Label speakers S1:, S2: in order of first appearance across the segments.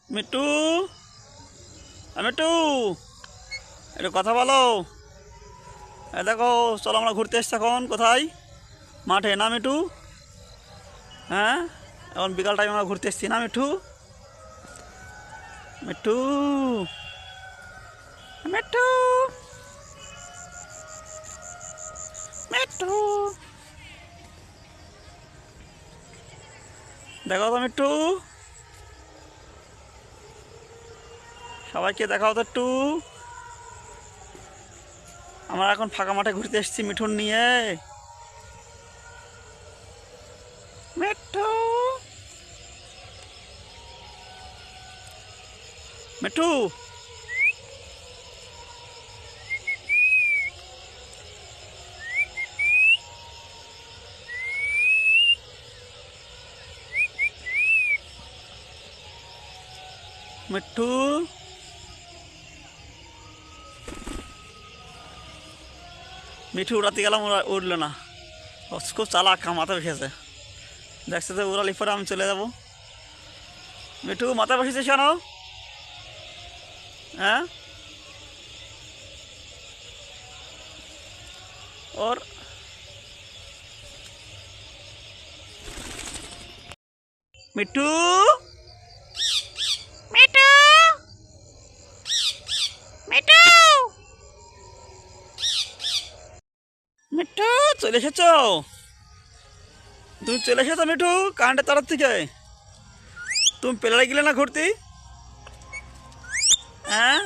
S1: মিট্টু, মিট্টু, একটু কথা বলো। দেখো, চলো আমরা ঘুরতে এসছি এখন। কোথায়? মাঠে না মিঠু? হ্যাঁ, এখন বিকাল টাইম আমরা ঘুরতে এসছি না মিঠু? মিঠু, মিঠু, মিঠু, দেখো তো মিঠু, সবাইকে দেখাও তো একটু। আমরা এখন ফাঁকা মাঠে ঘুরতে এসেছি মিঠুন নিয়ে। মিঠু, মিঠু, মিঠু, মিঠু উড়াতে গেলাম, উড়লো না। খুব চালাক, মাথা বসেছে। দেখছে তো উড়ালি পরে আমি চলে যাবো। মিঠু মাথা বসেছে কেন? হ্যাঁ, ওর মিঠু, মিঠু, মিঠু, মিঠু, চলে এসেছো? তুমি চলে এসেছো মিঠু কারেন্টের তরফ থেকে? তুমি পেলারে গেলে না ঘুরতে? হ্যাঁ,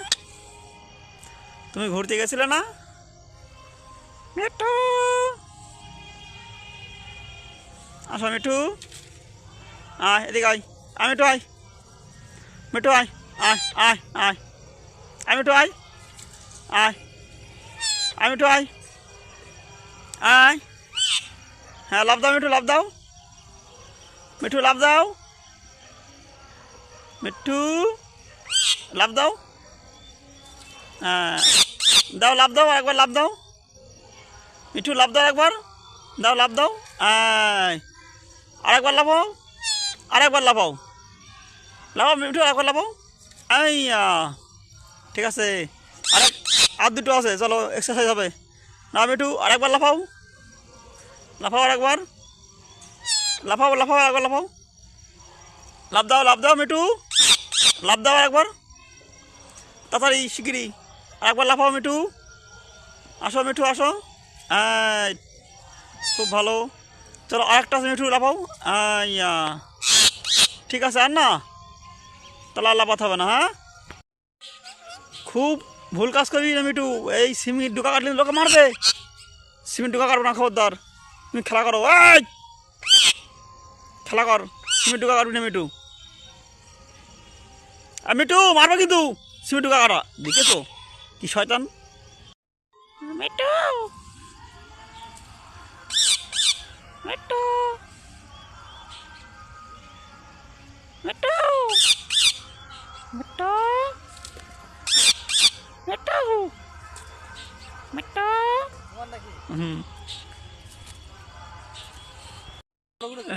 S1: তুমি ঘুরতে গেছিলে না মিঠু? আসো মিঠু, আয় এদিকে আয়। আয় মিঠু আয়, মিঠু আয়, আয় আয় আয়, আয় মিঠু আয়, আয়, আয় মিঠু আয়, আয়। হ্যাঁ, লাভ দাও মিঠু, লাভ দাও মিঠু, লাভ দাও মিঠু, লাভ দাও। হ্যাঁ, দাও, লাভ দাও, একবার লাভ দাও মিঠু, লাভ দাও একবার, দাও লাভ দাও। আয়, আরেকবার লাফাও, আরেকবার লাফাও, লাফাও মিঠু, আরেকবার লাফাও। আইয়া, ঠিক আছে। আরেক, আর দুটো আছে, চলো এক্সারসাইজ হবে। না মিঠু, আরেকবার লাফাও, লাফাও আরেকবার, লাফাও লাফাও, আরেকবার লাফাও, লাভ দাও মিঠু, লাভ দাও আরেকবার, তাড়াতাড়ি শিগগিরি আরেকবার লাফাও মিঠু। আসো মিঠু, আসো। আয়, খুব ভালো। চলো আরেকটা আছে মিঠু, লাফাও। আইয়া, ঠিক আছে। আর না, তাহলে আর লাফাতে হবে না। হ্যাঁ, খুব ভুল কাজ করবি না মিঠু। এই সিমেন্ট ডুকা কাটলে লোকে মারবে। সিমেন্ট ডুকা কাটবো না, খবরদার। তুমি খেলা করো, এই খেলা কর। সিমেন্ট ডুকা কাটবি না মিঠু। আর মিঠু মারবে কিন্তু, সিমেন্ট ডুকা কাটা। দেখেছো কি শয়তান মিঠু, মিঠু, মিঠু, মিঠু, মিঠু, মিঠু।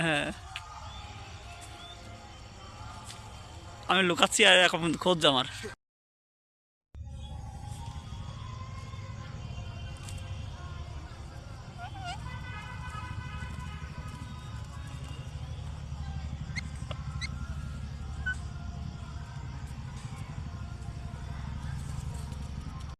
S1: হ্যাঁ, আমি লুকাচ্ছি আর এখন খোঁজ আমার।